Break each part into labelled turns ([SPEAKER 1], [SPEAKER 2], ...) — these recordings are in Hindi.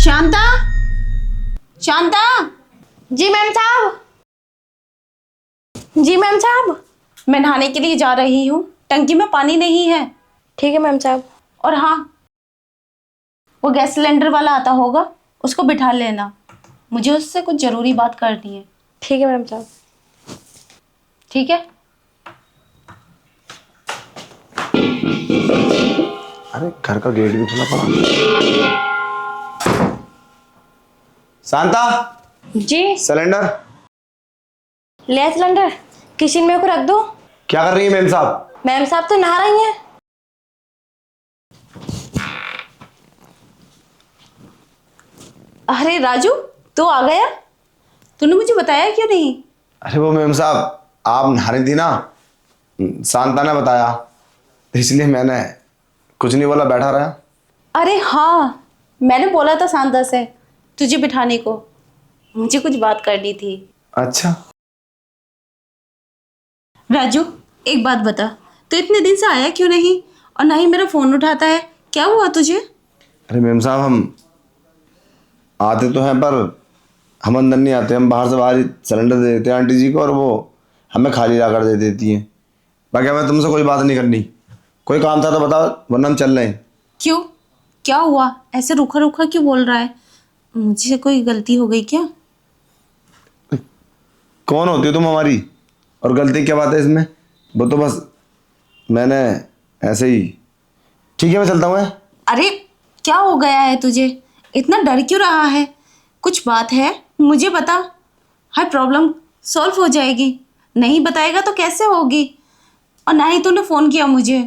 [SPEAKER 1] शांता, शांता।
[SPEAKER 2] जी मैम साहब। जी मैम साहब।
[SPEAKER 1] मैं नहाने के लिए जा रही हूँ, टंकी में पानी नहीं है।
[SPEAKER 2] ठीक है मैम साहब।
[SPEAKER 1] और हाँ, वो गैस सिलेंडर वाला आता होगा, उसको बिठा लेना, मुझे उससे कुछ जरूरी बात करनी है।
[SPEAKER 2] ठीक है मैम साहब।
[SPEAKER 1] ठीक है।
[SPEAKER 3] अरे घर का गेट भी खुला पड़ा। शांता,
[SPEAKER 2] जी।
[SPEAKER 3] सिलेंडर
[SPEAKER 2] ले सिलेंडर किचन में को रख दो।
[SPEAKER 3] क्या कर रही है मैम साहब?
[SPEAKER 2] मैम साहब तो नहा रही हैं।
[SPEAKER 1] अरे राजू, तू आ गया? तूने मुझे बताया क्यों नहीं?
[SPEAKER 3] अरे वो मैम साहब, आप नहा रही थी ना, शांता ने बताया, इसलिए मैंने कुछ नहीं बोला, बैठा रहा।
[SPEAKER 1] अरे हाँ, मैंने बोला था शांता से तुझे बिठाने को, मुझे कुछ बात करनी थी।
[SPEAKER 3] अच्छा।
[SPEAKER 1] राजू, एक बात बता, तू इतने दिन से आया क्यों नहीं और ना ही मेरा फोन उठाता है? क्या हुआ तुझे?
[SPEAKER 3] अरे मैम साहब, हम आते तो हैं पर हम अंदर नहीं आते, हम बाहर से बाहर ही सिलेंडर दे देते हैं आंटी जी को और वो हमें खाली ला कर दे देती हैं। बाकी हमें तुमसे कोई बात नहीं करनी, कोई काम था तो बताओ, वरना हम चल रहे हैं।
[SPEAKER 1] क्यों, क्या हुआ? ऐसे रूखा रूखा क्यों बोल रहा है? मुझसे कोई गलती हो गई क्या?
[SPEAKER 3] कौन होती हो तुम हमारी, और गलती क्या बात है इसमें? वो तो बस मैंने ऐसे ही। ठीक है, मैं चलता हूँ।
[SPEAKER 1] अरे क्या हो गया है तुझे? इतना डर क्यों रहा है? कुछ बात है, मुझे बता, हर प्रॉब्लम सॉल्व हो जाएगी। नहीं बताएगा तो कैसे होगी? और ना ही तूने फ़ोन किया मुझे,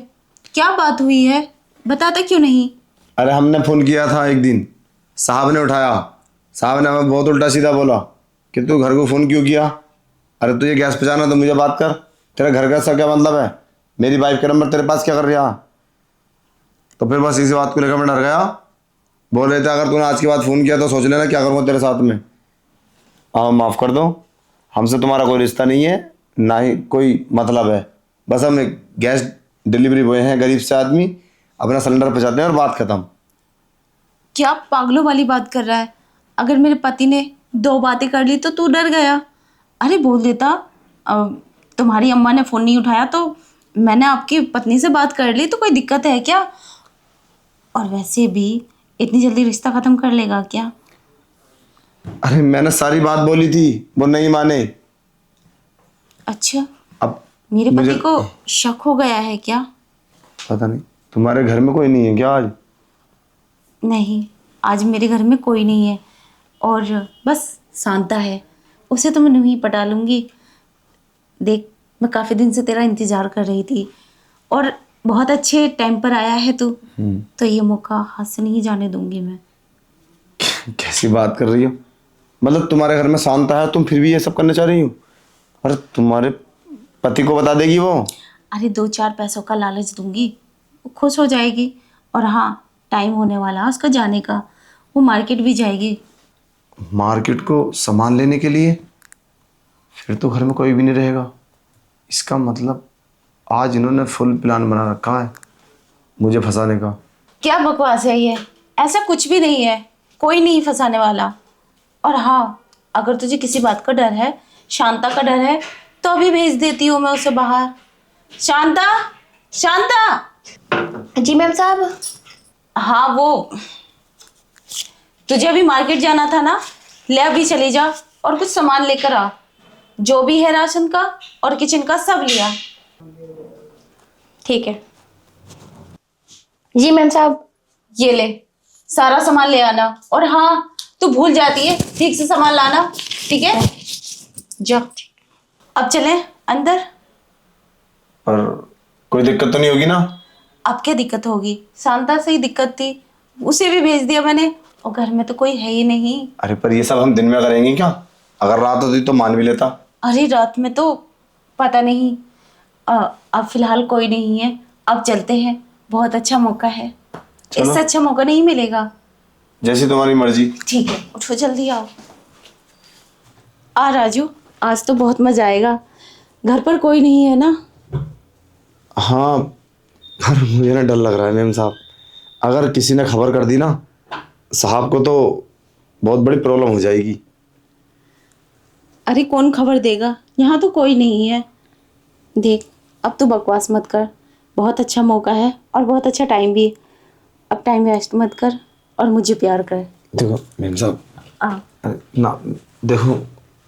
[SPEAKER 1] क्या बात हुई है? बताता क्यों नहीं?
[SPEAKER 3] अरे हमने फ़ोन किया था एक दिन, साहब ने उठाया, साहब ने हमें बहुत उल्टा सीधा बोला कि तू घर को फ़ोन क्यों किया? अरे तुझे गैस पहुँचाना तो मुझे बात कर, तेरा घर का सब क्या मतलब है? मेरी वाइफ का नंबर तेरे पास क्या कर रहा? तो फिर बस इसी बात को लेकर मैं डर गया। बोल रहे थे अगर तूने आज के बाद फ़ोन किया तो सोच लेना क्या करूँगा तेरे साथ में। हाँ, माफ़ कर दो, हमसे तुम्हारा कोई रिश्ता नहीं है, ना ही कोई मतलब है। बस हम एक गैस डिलीवरी बॉय हैं, गरीब से आदमी, अपना सिलेंडर पहुँचाते हैं और बात ख़त्म।
[SPEAKER 1] क्या पागलों वाली बात कर रहा है? अगर मेरे पति ने दो बातें कर ली तो तू डर गया। अरे बोल देता, तुम्हारी अम्मा ने फ़ोन नहीं उठाया तो मैंने आपकी पत्नी से बात कर ली, तो कोई दिक्कत है क्या? और वैसे भी इतनी जल्दी रिश्ता ख़त्म कर लेगा क्या?
[SPEAKER 3] अरे मैंने सारी बात बोली थी, वो नहीं माने।
[SPEAKER 1] अच्छा,
[SPEAKER 3] अब
[SPEAKER 1] मेरे पति
[SPEAKER 3] मुझे
[SPEAKER 1] को शक हो गया है क्या?
[SPEAKER 3] पता नहीं, तुम्हारे घर में कोई नहीं है क्या आज?
[SPEAKER 1] नहीं, आज मेरे घर में कोई नहीं है और बस शांता है, उसे तो मैं नहीं पटा लूँगी। देख, मैं काफ़ी दिन से तेरा इंतज़ार कर रही थी और बहुत अच्छे टाइम पर आया है तू, तो ये मौका हाथ से नहीं जाने दूंगी मैं।
[SPEAKER 3] कैसी बात कर रही हो? मतलब तुम्हारे घर में शांता है, तुम फिर भी ये सब करना चाह रही हो? अरे तुम्हारे पति को बता देगी वो?
[SPEAKER 1] अरे 2-4 पैसों का लालच दूंगी, वो खुश हो जाएगी। और हाँ, टाइम होने वाला है उसका जाने का, वो मार्केट भी जाएगी।
[SPEAKER 3] मार्केट को सामान लेने के लिए? फिर तो घर में कोई भी नहीं रहेगा। इसका मतलब आज इन्होंने फुल प्लान बना रखा है मुझे फंसाने का।
[SPEAKER 1] क्या बकवास है ये? ऐसा कुछ भी नहीं है, कोई नहीं फंसाने वाला। और हाँ, अगर तुझे किसी बात का डर है, शांता का डर है, तो अभी भेज देती हूँ मैं उसे बाहर। शांता, शांता।
[SPEAKER 2] जी मैम साहब।
[SPEAKER 1] हाँ, वो तुझे अभी मार्केट जाना था ना, ले अभी चली जा और कुछ सामान लेकर आ, जो भी है राशन का और किचन का सब लिया।
[SPEAKER 2] ठीक है। जी मैम साहब।
[SPEAKER 1] ये ले, सारा सामान ले आना। और हाँ, तू भूल जाती है, ठीक से सामान लाना, ठीक है? जा, अब चलें अंदर।
[SPEAKER 3] पर कोई दिक्कत तो नहीं होगी ना?
[SPEAKER 1] अब क्या दिक्कत होगी? शांता से ही दिक्कत थी, उसे भी भेज दिया मैंने, और घर में तो कोई है ही नहीं।
[SPEAKER 3] अरे पर ये सब हम दिन में करेंगे क्या? अगर रात होती तो मान भी लेता।
[SPEAKER 1] अरे रात में तो पता नहीं। अब फिलहाल कोई नहीं है, अब चलते हैं, बहुत अच्छा मौका है,
[SPEAKER 3] चलो।
[SPEAKER 1] इससे अच्छा मौका नहीं मिलेगा।
[SPEAKER 3] जैसी तुम्हारी मर्जी।
[SPEAKER 1] ठीक है, उठो जल्दी आओ। आ राजू, आज तो बहुत मजा आएगा, घर पर कोई नहीं है ना?
[SPEAKER 3] हाँ, पर मुझे ना डर लग रहा है मैम साहब, अगर किसी ने खबर कर दी ना साहब को तो बहुत बड़ी प्रॉब्लम हो जाएगी।
[SPEAKER 1] अरे कौन खबर देगा, यहाँ तो कोई नहीं है। देख अब तो बकवास मत कर, बहुत अच्छा मौका है और बहुत अच्छा टाइम भी है। अब टाइम वेस्ट मत कर और मुझे प्यार कर।
[SPEAKER 3] देखो मैम साहब,
[SPEAKER 1] आ
[SPEAKER 3] ना देखो,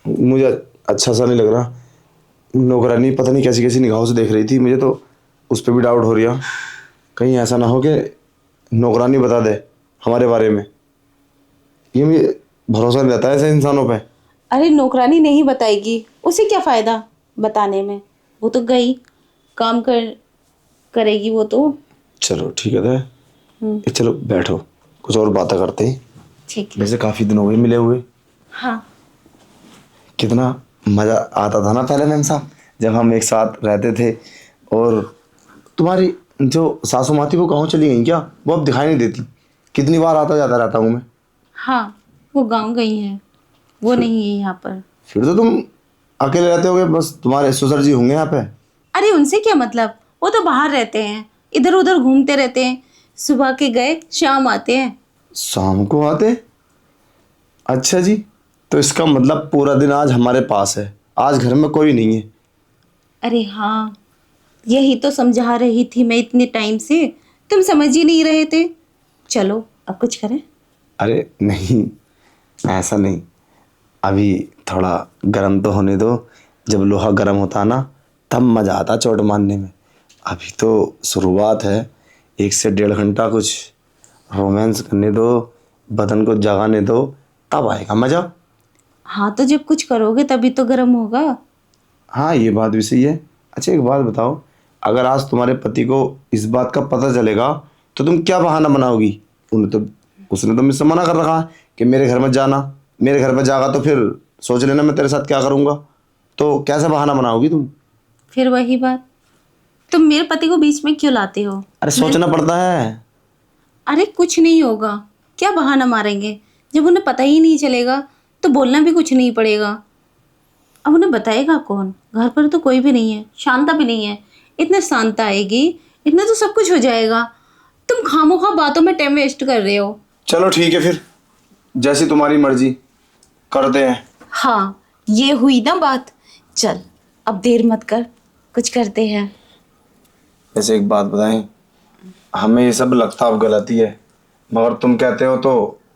[SPEAKER 3] मुझे अच्छा सा नहीं लग रहा। नौकरानी पता नहीं कैसी कैसी निगाहों से देख रही थी, मुझे तो उस पर भी डाउट हो रहा। कहीं ऐसा ना हो कि नौकरानी बता दे हमारे बारे में। ये मुझे भरोसा नहीं रहता है ऐसे इंसानों पे।
[SPEAKER 1] अरे नौकरानी नहीं बताएगी, उसे क्या फ़ायदा बताने में। वो तो गई, काम करेगी वो तो।
[SPEAKER 3] चलो ठीक है, तो चलो बैठो, कुछ और बातें करते हैं।
[SPEAKER 1] ठीक है।
[SPEAKER 3] वैसे काफ़ी दिन हो गए मिले हुए।
[SPEAKER 1] हाँ
[SPEAKER 3] कितना मज़ा आता था ना पहले मैम साहब, जब हम एक साथ रहते थे। और तुम्हारी जो सासू माँ थी वो कहाँ चली गई क्या? वो अब दिखाई नहीं देती। कितनी बार आता जाता रहता हूँ मैं।
[SPEAKER 1] हाँ, वो गांव गई हैं, वो नहीं है यहाँ पर।
[SPEAKER 3] फिर तो तुम अकेले रहते होगे, बस तुम्हारे ससुर जी होंगे यहाँ पे।
[SPEAKER 1] अरे उनसे क्या मतलब, वो तो बाहर रहते हैं, इधर उधर घूमते रहते हैं। सुबह के गए शाम आते हैं।
[SPEAKER 3] शाम को आते? अच्छा जी, तो इसका मतलब पूरा दिन आज हमारे पास है, आज घर में कोई नहीं है।
[SPEAKER 1] अरे हाँ, यही तो समझा रही थी मैं इतने टाइम से, तुम समझ ही नहीं रहे थे। चलो अब कुछ करें।
[SPEAKER 3] अरे नहीं, ऐसा नहीं। अभी थोड़ा गर्म तो होने दो। जब लोहा गर्म होता है ना, तब मज़ा आता चोट मारने में। अभी तो शुरुआत है, 1 से 1.5 घंटा कुछ रोमांस करने दो, बदन को जगाने दो, तब आएगा मज़ा।
[SPEAKER 1] हाँ तो जब कुछ करोगे तभी तो गर्म होगा।
[SPEAKER 3] हाँ ये बात भी सही है। अच्छा एक बात बताओ, अगर आज तुम्हारे पति को इस बात का पता चलेगा तो तुम क्या बहाना बनाओगी? उसने तो मुझसे मना कर रखा है कि मेरे घर मत जाना। मेरे घर में जागा तो फिर सोच लेना मैं तेरे साथ क्या करूँगा। तो कैसे बहाना बनाओगी तुम?
[SPEAKER 1] फिर वही बात, तुम मेरे पति को बीच में क्यों लाते हो?
[SPEAKER 3] अरे सोचना पड़ता है।
[SPEAKER 1] अरे कुछ नहीं होगा, क्या बहाना मारेंगे? जब उन्हें पता ही नहीं चलेगा तो बोलना भी कुछ नहीं पड़ेगा। अब उन्हें बताएगा कौन? घर पर तो कोई भी नहीं है, शांता भी नहीं है। इतने शांता आएगी, इतना तो सब कुछ हो जाएगा। तुम खामोखा बातों में टाइम वेस्ट कर रहे हो।
[SPEAKER 3] चलो ठीक है फिर, जैसी तुम्हारी मर्जी करते हैं।
[SPEAKER 1] हाँ ये हुई ना बात। चल अब देर मत कर, कुछ करते हैं।
[SPEAKER 3] वैसे एक बात बताएं, हमें ये सब लगता अब गलती है, मगर तुम कहते हो तो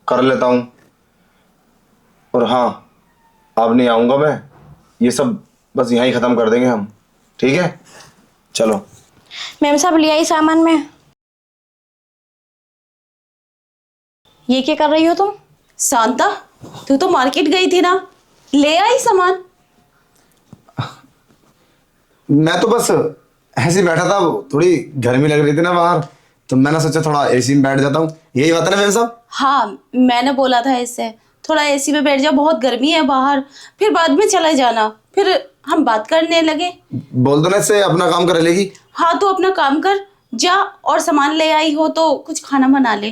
[SPEAKER 3] कर लेता हूँ। और हाँ, अब नहीं आऊँगा मैं। ये सब बस यहाँ ही ख़त्म कर देंगे हम, ठीक है? चलो।
[SPEAKER 2] मैम साहब ले आई सामान में। ये क्या कर रही हो तुम?
[SPEAKER 1] शांता, तू तो मार्केट गई थी ना, ले आई सामान।
[SPEAKER 3] मैं तो बस ऐसे ही बैठा था, थोड़ी गर्मी लग रही थी ना बाहर, तो मैंने सोचा थोड़ा एसी में बैठ जाता हूँ। यही बात है ना मैम साहब?
[SPEAKER 1] हाँ मैंने बोला था इससे थोड़ा एसी में बैठ जा, बहुत गर्मी है बाहर, फिर बाद में चला जाना। फिर हम बात करने लगे।
[SPEAKER 3] बोल दो ना इससे अपना काम कर लेगी।
[SPEAKER 1] हाँ तो अपना काम कर जा, और सामान ले आई हो तो कुछ खाना बना ले।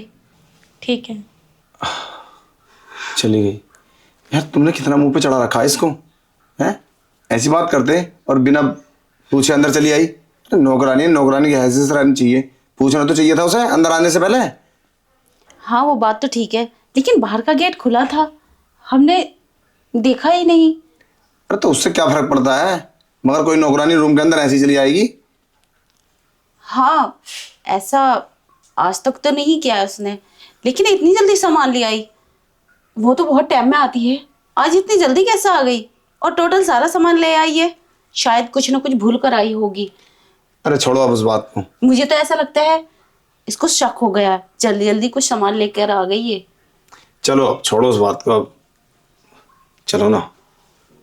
[SPEAKER 2] ठीक है।
[SPEAKER 3] चली गई। यार तुमने कितना मुंह पे चढ़ा रखा है इसको, हैं? ऐसी बात करते और बिना पूछे अंदर चली आई। अरे नौकरानी है, नौकरानी की हैसियत से रहनी चाहिए। पूछना तो चाहिए था उसे अंदर आने से पहले।
[SPEAKER 1] हाँ वो बात तो ठीक है, लेकिन बाहर का गेट खुला था, हमने देखा ही नहीं।
[SPEAKER 3] अरे तो उससे क्या फर्क पड़ता है, मगर कोई नौकरानी रूम के अंदर ऐसी चली आएगी?
[SPEAKER 1] हाँ ऐसा आज तक तो नहीं किया उसने, लेकिन इतनी जल्दी सामान ले आई। वो तो बहुत टाइम में आती है, आज इतनी जल्दी कैसे आ गई? और टोटल सारा सामान ले आई है, शायद कुछ ना कुछ भूल कर आई होगी।
[SPEAKER 3] अरे छोड़ो अब उस बात को।
[SPEAKER 1] मुझे तो ऐसा लगता है इसको शक हो गया है, जल्दी जल्दी कुछ सामान लेकर आ गई है।
[SPEAKER 3] चलो अब छोड़ो उस बात को, अब चलो ना।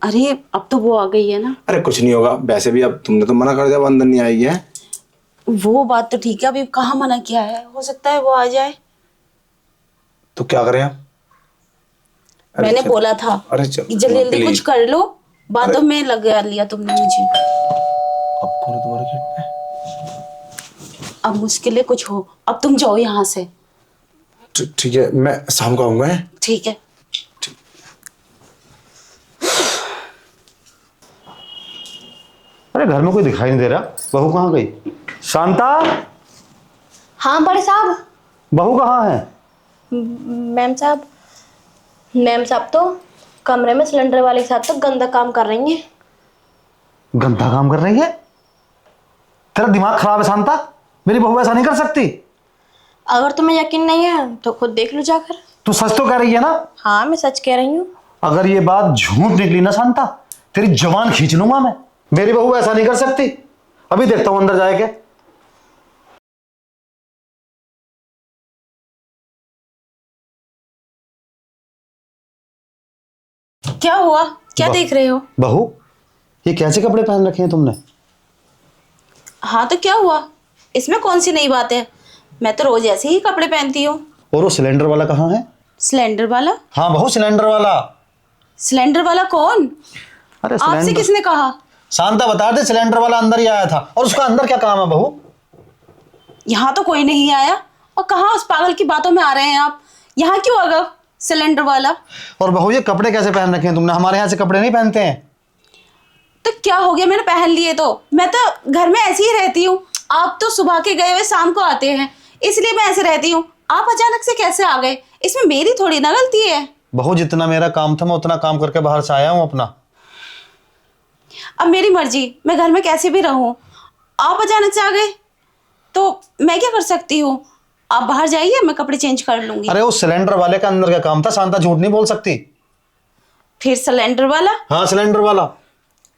[SPEAKER 1] अरे अब तो वो आ गई है ना।
[SPEAKER 3] अरे कुछ नहीं होगा, वैसे भी अब तुमने तो मना कर दिया, अब अंदर नहीं आएगी है।
[SPEAKER 1] वो बात तो ठीक है, अभी कहाँ मना किया है, हो सकता है वो आ जाए।
[SPEAKER 3] तो क्या करें अब? अरे
[SPEAKER 1] मैंने
[SPEAKER 3] चल-
[SPEAKER 1] बोला था
[SPEAKER 3] अरे चल
[SPEAKER 1] कि जल्दी जल्दी
[SPEAKER 3] प्लीज।
[SPEAKER 1] कुछ कर लो, बातों में लगा लिया तुमने मुझे।
[SPEAKER 3] अब कौन है तुम्हारे गेट पे?
[SPEAKER 1] अब मुश्किल है कुछ हो, अब तुम जाओ यहाँ से।
[SPEAKER 3] ठीक है, मैं शाम को आऊंगा। है
[SPEAKER 1] ठीक है।
[SPEAKER 4] अरे घर में कोई दिखाई नहीं दे रहा, बहू कहाँ गई? शांता,
[SPEAKER 2] हाँ बड़े साहब,
[SPEAKER 4] बहू कहाँ है?
[SPEAKER 2] मैम साहब तो कमरे में सिलेंडर वाले के साथ तो गंदा काम कर रही हैं।
[SPEAKER 4] गंदा काम कर रही है? तेरा दिमाग खराब है शांता, मेरी बहू ऐसा नहीं कर सकती।
[SPEAKER 2] अगर तुम्हें यकीन नहीं है तो खुद देख लो जाकर।
[SPEAKER 4] तू सच तो कह रही है ना?
[SPEAKER 2] हाँ, मैं सच कह रही हूँ।
[SPEAKER 4] अगर ये बात झूठ निकली ना शांता, तेरी जवान खींच लूंगा मैं। मेरी बहू ऐसा नहीं कर सकती। अभी देखता हूं अंदर जाके।
[SPEAKER 1] क्या हुआ? क्या
[SPEAKER 4] वाह।
[SPEAKER 1] देख रहे हो?
[SPEAKER 4] बहू, ये कैसे कपड़े पहन रखे हैं तुमने?
[SPEAKER 1] हाँ तो क्या हुआ, इसमें कौन सी नई बात है? मैं तो रोज ऐसे ही कपड़े पहनती हूँ।
[SPEAKER 4] और वो सिलेंडर वाला कहाँ है?
[SPEAKER 1] सिलेंडर वाला?
[SPEAKER 4] हाँ बहू, सिलेंडर वाला।
[SPEAKER 1] सिलेंडर वाला कौन?
[SPEAKER 4] अरे
[SPEAKER 1] आपसे
[SPEAKER 4] सिलेंडर।
[SPEAKER 1] किसने कहा?
[SPEAKER 4] शांता बता दे, सिलेंडर वाला अंदर ही आया था। और उसका अंदर क्या काम है बहू?
[SPEAKER 1] यहाँ तो कोई नहीं आया। और कहाँ उस पागल की बातों में आ रहे हैं आप? यहाँ क्यों आ गया सिलेंडर वाला?
[SPEAKER 4] और बहू, ये कपड़े कैसे पहन रखे हैं तुमने? हमारे यहाँ से कपड़े नहीं पहनते हैं।
[SPEAKER 1] तो क्या हो गया, मैंने पहन लिए तो। मैं तो घर में ऐसी ही रहती हूँ। आप तो सुबह के गए हुए शाम को आते हैं, इसलिए मैं ऐसे रहती हूँ। आप अचानक से कैसे आ गए? इसमें मेरी थोड़ी ना गलती है।
[SPEAKER 4] बहू, जितना मेरा काम था मैं उतना काम करके बाहर से आया हूँ अपना।
[SPEAKER 1] अब मेरी मर्जी, मैं घर में कैसे भी रहूं। आप अचानक से आ गए तो मैं क्या कर सकती हूँ? आप बाहर जाइए, मैं कपड़े चेंज कर लूंगी।
[SPEAKER 4] अरे उस सिलेंडर वाले का अंदर क्या काम था? शांता झूठ नहीं बोल सकती।
[SPEAKER 1] फिर सिलेंडर वाला?
[SPEAKER 4] हाँ, सिलेंडर वाला।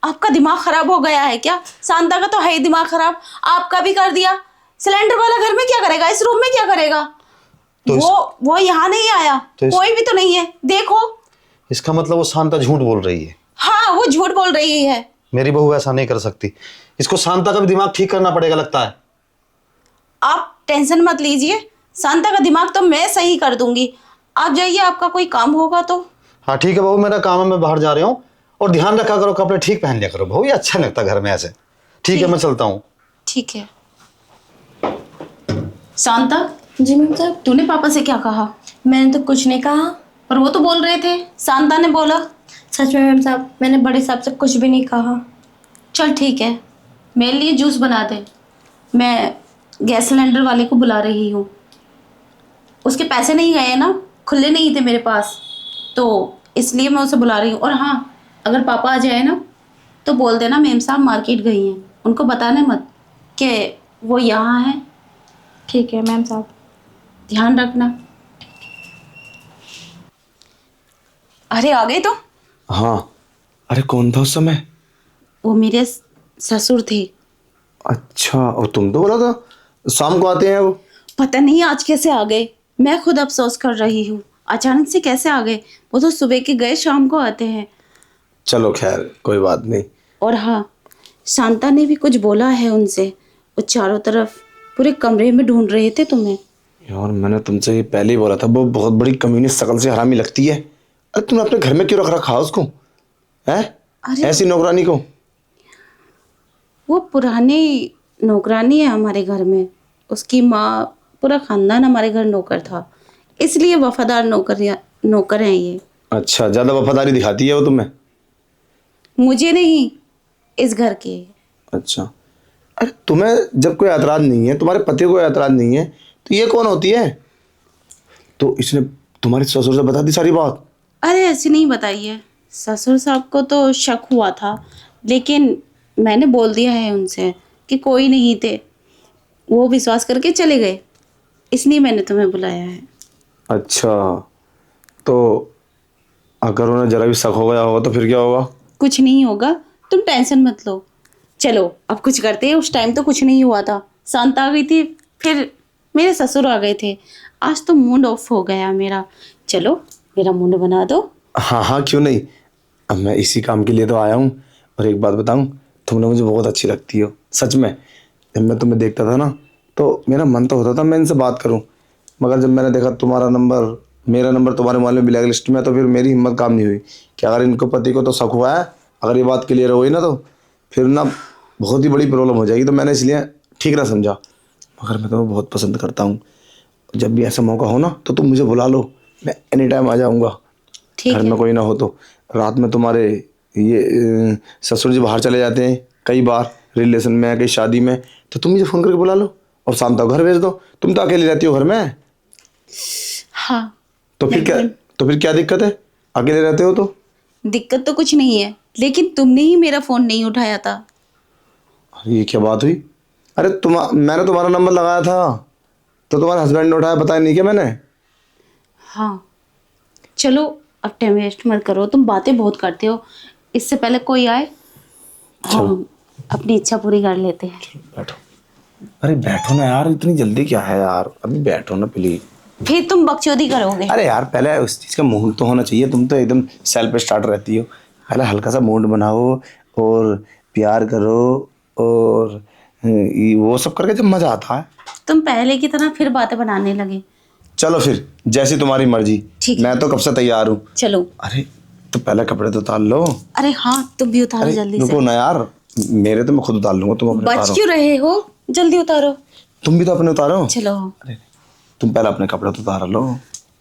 [SPEAKER 1] आपका दिमाग खराब हो गया है क्या? शांता का तो है ही दिमाग खराब, आपका भी कर दिया। सिलेंडर वाला घर में क्या करेगा? इस रूम में क्या करेगा?
[SPEAKER 4] तो
[SPEAKER 1] वो यहाँ नहीं आया। कोई भी तो नहीं है, देखो।
[SPEAKER 4] इसका मतलब वो शांता झूठ बोल रही है।
[SPEAKER 1] हाँ, वो झूठ बोल रही है।
[SPEAKER 4] मेरी बहू ऐसा नहीं कर सकती। इसको शांता का भी दिमाग ठीक करना पड़ेगा लगता है।
[SPEAKER 1] आप टेंशन मत लीजिए, शांता का दिमाग तो मैं सही कर दूंगी। आप जाइए, आपका कोई काम होगा तो।
[SPEAKER 4] हाँ ठीक है बहू, मेरा काम है, मैं बाहर जा रहा हूँ। और ध्यान रखा करो, कपड़े ठीक पहन लिया करो बहू, ये अच्छा लगता है घर में ऐसे। ठीक है, मैं चलता हूँ।
[SPEAKER 1] ठीक है। शांता,
[SPEAKER 2] जी मैम साहब।
[SPEAKER 1] तूने पापा से क्या कहा?
[SPEAKER 2] मैंने तो कुछ नहीं कहा।
[SPEAKER 1] पर वो तो बोल रहे थे, शांता ने बोला।
[SPEAKER 2] सच में मैम साहब, मैंने बड़े साहब से कुछ भी नहीं कहा।
[SPEAKER 1] चल ठीक है, मेरे लिए जूस बना दे। मैं गैस सिलेंडर वाले को बुला रही हूँ। उसके पैसे नहीं गए ना, खुले नहीं थे मेरे पास, तो इसलिए मैं उसे बुला रही हूँ। और हाँ, अगर पापा आ जाए ना तो बोल देना मेम साहब मार्केट गई हैं। उनको बताना मत कि वो यहाँ हैं।
[SPEAKER 2] ठीक है मैम साहब।
[SPEAKER 1] ध्यान रखना। अरे आ गए तो?
[SPEAKER 3] हाँ। अरे कौन था उस समय?
[SPEAKER 1] वो मेरे ससुर थे।
[SPEAKER 3] अच्छा, और तुम तो बोला था शाम को आते हैं वो।
[SPEAKER 1] पता नहीं आज कैसे आ गए, मैं खुद अफसोस कर रही हूँ। अचानक से कैसे आ गए? वो तो सुबह के गए, शाम को आते हैं।
[SPEAKER 3] चलो खैर, कोई बात नहीं।
[SPEAKER 1] और हाँ, शांता ने भी कुछ बोला है उनसे। वो चारों तरफ पूरे कमरे में ढूंढ रहे थे तुम्हें।
[SPEAKER 3] यार मैंने तुमसे ये पहले ही बोला था, वो बहुत बड़ी कमीनी शकल से हरामी लगती है। अरे तुमने अपने घर में क्यों रख रखा उसको? है
[SPEAKER 1] अरे
[SPEAKER 3] ऐसी नौकरानी को?
[SPEAKER 1] वो पुरानी नौकरानी है हमारे घर में। उसकी माँ, पूरा खानदान हमारे घर नौकर था, इसलिए वफादार नौकर हैं ये।
[SPEAKER 3] अच्छा, ज्यादा वफादारी दिखाती है वो तुम्हें?
[SPEAKER 1] मुझे नहीं, इस घर के।
[SPEAKER 3] अच्छा, अरे तुम्हें जब कोई ऐतराज नहीं है, तुम्हारे पति को ऐतराज नहीं है, तो ये कौन होती है? तो इसने तुम्हारे ससुर से बता दी सारी बात?
[SPEAKER 1] अरे ऐसे नहीं बताइए, ससुर साहब को तो शक हुआ था, लेकिन मैंने बोल दिया है उनसे कि कोई नहीं थे। वो विश्वास करके चले गए, इसलिए मैंने तुम्हें बुलाया है।
[SPEAKER 3] अच्छा, तो अगर उन्हें जरा भी शक हो गया होगा तो फिर क्या होगा?
[SPEAKER 1] कुछ नहीं होगा, तुम टेंशन मत लो। चलो अब कुछ करते हैं। उस टाइम तो कुछ नहीं हुआ था, शांत आ गई थी, फिर मेरे ससुर आ गए थे। आज तो मूड ऑफ हो गया मेरा। चलो मेरा मूड बना दो।
[SPEAKER 3] हाँ हाँ, क्यों नहीं। अब मैं इसी काम के लिए तो आया हूँ। और एक बात बताऊँ, तुमने मुझे बहुत अच्छी लगती हो सच में। जब मैं तुम्हें देखता था ना तो मेरा मन तो होता था मैं इनसे बात करूँ, मगर जब मैंने देखा तुम्हारा नंबर, मेरा नंबर तुम्हारे मोबाइल में ब्लैक लिस्ट में, तो फिर मेरी हिम्मत काम नहीं हुई कि अगर इनको पति को तो शक हुआ है, अगर ये बात क्लियर हुई ना तो फिर ना बहुत ही बड़ी प्रॉब्लम हो जाएगी। तो मैंने इसलिए ठीक ना समझा। मगर मैं तुम्हें बहुत पसंद करता हूँ। जब भी ऐसा मौका हो ना तो तुम मुझे बुला लो, मैं एनी टाइम आ जाऊँगा।
[SPEAKER 1] ठीक
[SPEAKER 3] घर
[SPEAKER 1] है।
[SPEAKER 3] में कोई ना हो तो रात में तुम्हारे ये ससुर जी बाहर चले जाते हैं कई बार, रिलेशन में, कहीं शादी में, तो तुम मुझे फ़ोन करके बुला लो और शाम तक घर भेज दो। तुम तो अकेली रहती हो घर में।
[SPEAKER 1] हाँ।
[SPEAKER 3] तो फिर क्या दिक्कत है? अकेले रहते हो तो?
[SPEAKER 1] दिक्कत तो कुछ नहीं है, लेकिन तुमने ही मेरा फोन नहीं उठाया था।
[SPEAKER 3] अरे ये क्या बात हुई? अरे मैंने तुम्हारा नंबर लगाया था तो तुम्हारे हस्बैंड ने उठाया, बताया नहीं क्या मैंने?
[SPEAKER 1] हाँ चलो, अब टाइम वेस्ट मत करो, तुम बातें बहुत करते हो। इससे पहले कोई आए, हम अपनी इच्छा पूरी कर लेते हैं।
[SPEAKER 3] बैठो। अरे बैठो ना यार, इतनी जल्दी क्या है यार, अभी बैठो ना प्लीज।
[SPEAKER 1] फिर तुम बकचोदी करोगे।
[SPEAKER 3] अरे यार पहले उस चीज़ का मूड तो होना चाहिए, तुम तो एकदम सेल्फ स्टार्ट रहती हो। पहले हल्का सा मूड बनाओ और प्यार करो और वो सब करके जब मजा आता है।
[SPEAKER 1] तुम पहले की तरह फिर बातें बनाने लगे।
[SPEAKER 3] चलो फिर जैसी तुम्हारी मर्जी।
[SPEAKER 1] ठीक है।
[SPEAKER 3] मैं तो कब से तैयार हूँ।
[SPEAKER 1] चलो।
[SPEAKER 3] अरे तो पहले कपड़े तो उतार लो।
[SPEAKER 1] अरे हाँ, तुम भी उतारो
[SPEAKER 3] अरे
[SPEAKER 1] जल्दी
[SPEAKER 3] रुको
[SPEAKER 1] से।
[SPEAKER 3] ना यार, मेरे तो मैं खुद उतार लूंगा, तुम अपने
[SPEAKER 1] बच
[SPEAKER 3] उतारो।
[SPEAKER 1] क्यों रहे हो, जल्दी उतारो।
[SPEAKER 3] तुम भी तो अपने उतारो।
[SPEAKER 1] चलो।
[SPEAKER 3] अरे तुम पहले अपने कपड़े तो उतार लो।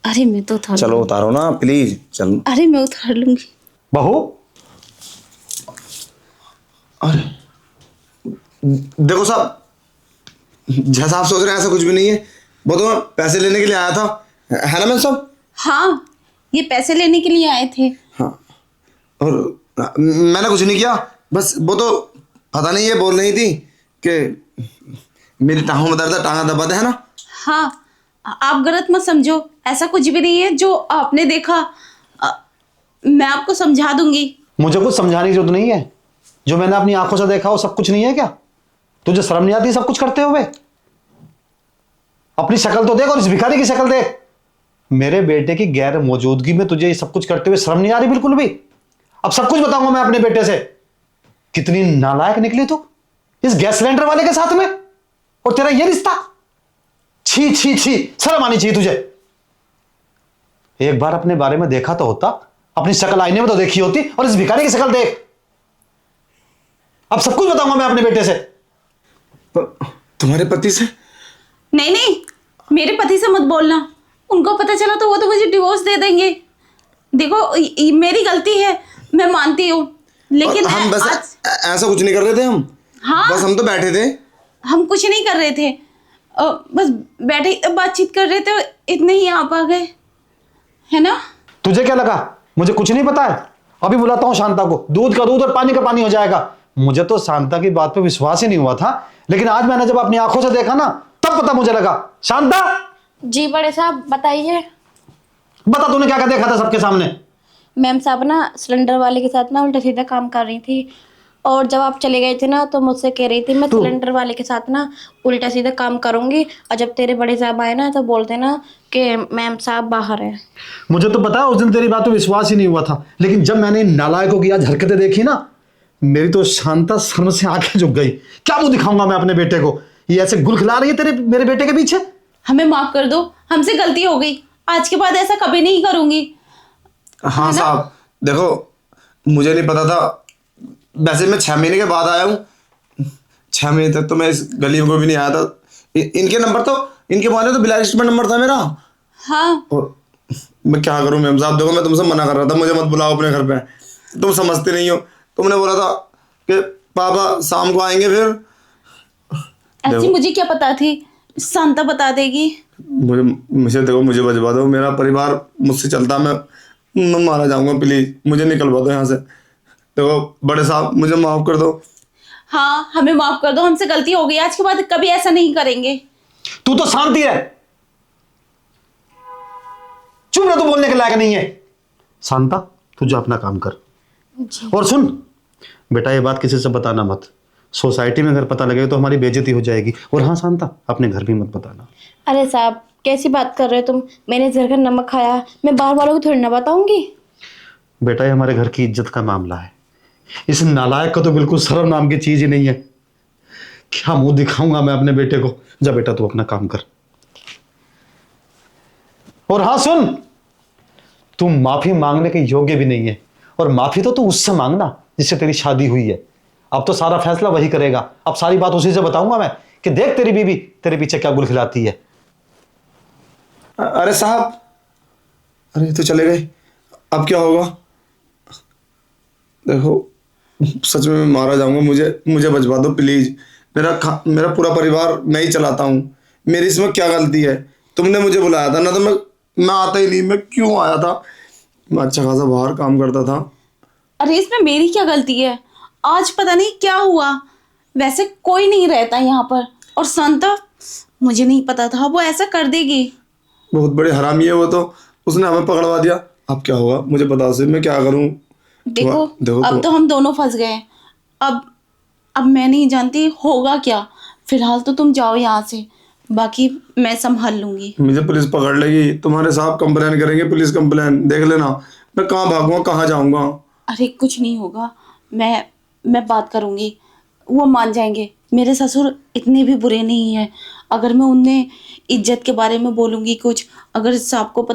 [SPEAKER 1] अरे मैं तो उतार
[SPEAKER 3] चलो उतारो ना प्लीज, चलो।
[SPEAKER 1] अरे मैं उतार लूंगी।
[SPEAKER 4] बहू,
[SPEAKER 3] अरे देखो साहब, जैसा आप सोच रहे हैं ऐसा कुछ भी नहीं है। वो तो मैं पैसे लेने के लिए आया था, है ना मैम साहब?
[SPEAKER 1] हाँ, ये पैसे लेने के लिए आए थे।
[SPEAKER 3] हाँ, और मैंने कुछ नहीं किया, बस वो तो पता नहीं ये बोल रही थी कि मेरी टांगों में दर्द है, टांगा दबा दे, है ना?
[SPEAKER 1] हाँ, आप गलत मत समझो, ऐसा कुछ भी नहीं है जो आपने देखा। मैं आपको समझा दूंगी।
[SPEAKER 4] मुझे कुछ समझाने की जरूरत नहीं है। जो मैंने अपनी आंखों से देखा वो सब कुछ नहीं है क्या? तुझे शर्म नहीं आती सब कुछ करते हुए? अपनी शक्ल तो देख और इस भिखारी की शक्ल देख। मेरे बेटे की गैर मौजूदगी में तुझे ये सब कुछ करते हुए शर्म नहीं आ रही बिल्कुल भी? अब सब कुछ बताऊंगा मैं अपने बेटे से। कितनी नालायक निकली तू इस गैस सिलेंडर वाले के साथ में, और तेरा ये रिश्ता। छी छी छी, शर्म आनी चाहिए तुझे। एक बार अपने बारे में देखा तो होता, अपनी शक्ल आईने में तो देखी होती, और इस भिखारी की शक्ल देख। अब सब कुछ बताऊंगा मैं अपने बेटे से।
[SPEAKER 3] तुम्हारे पति से?
[SPEAKER 1] नहीं नहीं, मेरे पति से मत बोलना। उनको पता चला तो वो तो मुझे डिवोर्स दे देंगे। देखो, मेरी गलती है, मैं मानती हूँ, लेकिन
[SPEAKER 3] हम बस ऐसा कुछ नहीं कर रहे थे हम।
[SPEAKER 1] हाँ,
[SPEAKER 3] बस हम तो बैठे थे।
[SPEAKER 1] हम कुछ नहीं कर रहे थे, बस बैठे बातचीत कर रहे थे, इतने ही आप आ गए, है ना?
[SPEAKER 4] तुझे क्या लगा मुझे कुछ नहीं पता है? अभी बुलाता हूं शांता को, दूध का दूध और पानी का पानी हो जाएगा। मुझे तो शांता की बात पे विश्वास ही नहीं हुआ था, लेकिन आज मैंने जब अपनी आंखों से देखा ना, तब पता मुझे लगा। शांता,
[SPEAKER 2] जी बड़े साहब बताइए।
[SPEAKER 4] बता तूने क्या क्या देखा था सबके सामने?
[SPEAKER 2] मैम साहब ना सिलेंडर वाले के साथ ना उल्टा सीधा काम कर रही थी, और जब आप चले गए थे ना तो मुझसे कह रही थी मैं सिलेंडर वाले के साथ ना उल्टा सीधा काम करूंगी, और जब तेरे बड़े साहब आए ना तो बोलते ना कि मैम साहब बाहर है।
[SPEAKER 4] मुझे तो पता है उस दिन तेरी बात पे विश्वास ही नहीं हुआ था, लेकिन जब मैंने इन नालायकों की आज हरकतें देखी ना, मेरी तो शांता शर्म से आंखें झुक गई। क्या मुंह दिखाऊंगा मैं अपने बेटे को? ये ऐसे गुल खिला रही है तेरे मेरे बेटे के पीछे।
[SPEAKER 1] हमें माफ कर दो, हमसे गलती हो गई, आज के बाद ऐसा कभी नहीं करूंगी।
[SPEAKER 3] हाँ साहब, देखो मुझे नहीं पता था, वैसे मैं 6 महीने के बाद आया हूँ। 6 महीने तक तो मैं इस गली में भी नहीं आया था। इनके नंबर तो, इनके मोबाइल में तो ब्लैक लिस्ट में नंबर था मेरा।
[SPEAKER 1] हाँ,
[SPEAKER 3] और मैं क्या करूँ मैम साहब, देखो मैं तुमसे मना कर रहा था, मुझे मत बुलाओ अपने घर पे, तुम समझते नहीं हो। तुमने बोला था कि पापा शाम को आएंगे, फिर
[SPEAKER 1] ऐसी मुझे क्या पता थी, शांता बता देगी।
[SPEAKER 3] मुझे देखो, मुझे बचवा दो, मेरा परिवार मुझसे चलता, मैं मारा जाऊंगा, प्लीज मुझे निकलवा दो यहाँ से। देखो बड़े साहब, मुझे माफ कर दो।
[SPEAKER 1] हाँ, हमें माफ कर दो, हमसे गलती हो गई, आज के बाद कभी ऐसा नहीं करेंगे।
[SPEAKER 4] तू तो शांति है, चुप रह, तू बोलने के लायक नहीं है। शांता, तू जा अपना काम कर। और सुन बेटा, ये बात किसी से बताना मत। सोसाइटी में अगर पता लगेगा तो हमारी बेइज्जती हो जाएगी। और हाँ शांता, अपने घर भी मत बताना।
[SPEAKER 2] अरे साहब कैसी बात कर रहे हो तुम? मैंने घर का नमक खाया, मैं बाहर वालों को थोड़ी ना बताऊंगी।
[SPEAKER 4] बेटा, ये हमारे घर की इज्जत का मामला है। इस नालायक का तो बिल्कुल शर्म नाम की चीज ही नहीं है। क्या मुंह दिखाऊंगा मैं अपने बेटे को? जा बेटा तू अपना काम कर। और हाँ सुन, तू माफी मांगने के योग्य भी नहीं है, और माफी तो तू उससे मांगना जिससे तेरी शादी हुई है। अब तो सारा फैसला वही करेगा। अब सारी बात उसी से बताऊंगा मैं कि देख तेरी बीवी तेरे पीछे क्या गुल खिलाती है।
[SPEAKER 3] अरे साहब, अरे तो चले गए, अब क्या होगा? देखो सच में मैं मारा जाऊंगा, मुझे बचवा दो प्लीज। मेरा पूरा परिवार मैं ही चलाता हूँ, मेरी इसमें क्या गलती है? तुमने मुझे बुलाया था ना, तो मैं मैं आता ही नहीं, मैं क्यों आया था? मैं अच्छा खासा बाहर काम करता था।
[SPEAKER 1] अरे इसमें मेरी क्या गलती है? आज पता नहीं क्या हुआ, वैसे कोई नहीं रहता यहाँ पर, और संता मुझे नहीं पता था वो ऐसा कर देगी।
[SPEAKER 3] बहुत बड़े हरामी है वो तो, उसने हमें पकड़वा दिया। अब क्या होगा मुझे बता से, मैं क्या करूं?
[SPEAKER 1] देखो
[SPEAKER 3] देखो
[SPEAKER 1] अब तो हम दोनों फंस गए। अब मैं नहीं जानती होगा क्या। फिलहाल तो तुम जाओ यहाँ से, बाकी मैं संभाल लूंगी।
[SPEAKER 3] मुझे पुलिस पकड़ लेगी, तुम्हारे साहब कंप्लेन करेंगे, पुलिस कंप्लेन, देख लेना मैं कहाँ भागूंगा, कहाँ जाऊंगा।
[SPEAKER 1] अरे कुछ नहीं होगा, मैं बात करूंगी, वो मान जाएंगे। मेरे ससुर इतने भी बुरे नहीं हैं। अगर मैं उन्हें इज्जत के बारे में बोलूंगी कुछ, अगर साहब को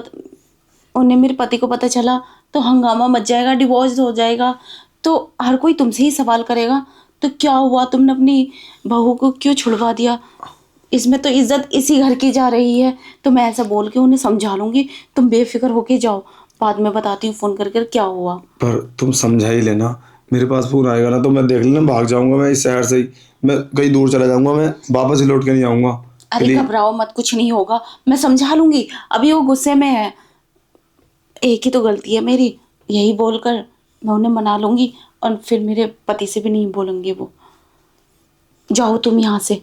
[SPEAKER 1] उन्हें मेरे पति को पता चला तो हंगामा मच जाएगा, डिवोर्स हो जाएगा, तो हर कोई तुमसे ही सवाल करेगा। तो क्या हुआ, तुमने अपनी बहू को क्यों छुड़वा दिया? इसमें तो इज्जत इसी घर की जा रही है। तो मैं ऐसा बोल के उन्हें समझा लूंगी, तुम बेफिक्र होके जाओ, बाद में बताती हूँ फोन करके क्या हुआ।
[SPEAKER 3] पर तुम समझा ही लेना, मेरे पास फोन आएगा ना तो मैं देख लेना, भाग जाऊंगा मैं इस शहर से ही, मैं कहीं दूर चला जाऊंगा, मैं वापस ही लौट के नहीं आऊंगा।
[SPEAKER 1] अरे घबराओ मत, कुछ नहीं होगा, मैं समझा लूंगी। अभी वो गुस्से में है, एक ही तो गलती है मेरी, यही बोलकर मैं उन्हें मना लूंगी, और फिर मेरे पति से भी नहीं बोलूंगी वो। जाओ तुम यहाँ से।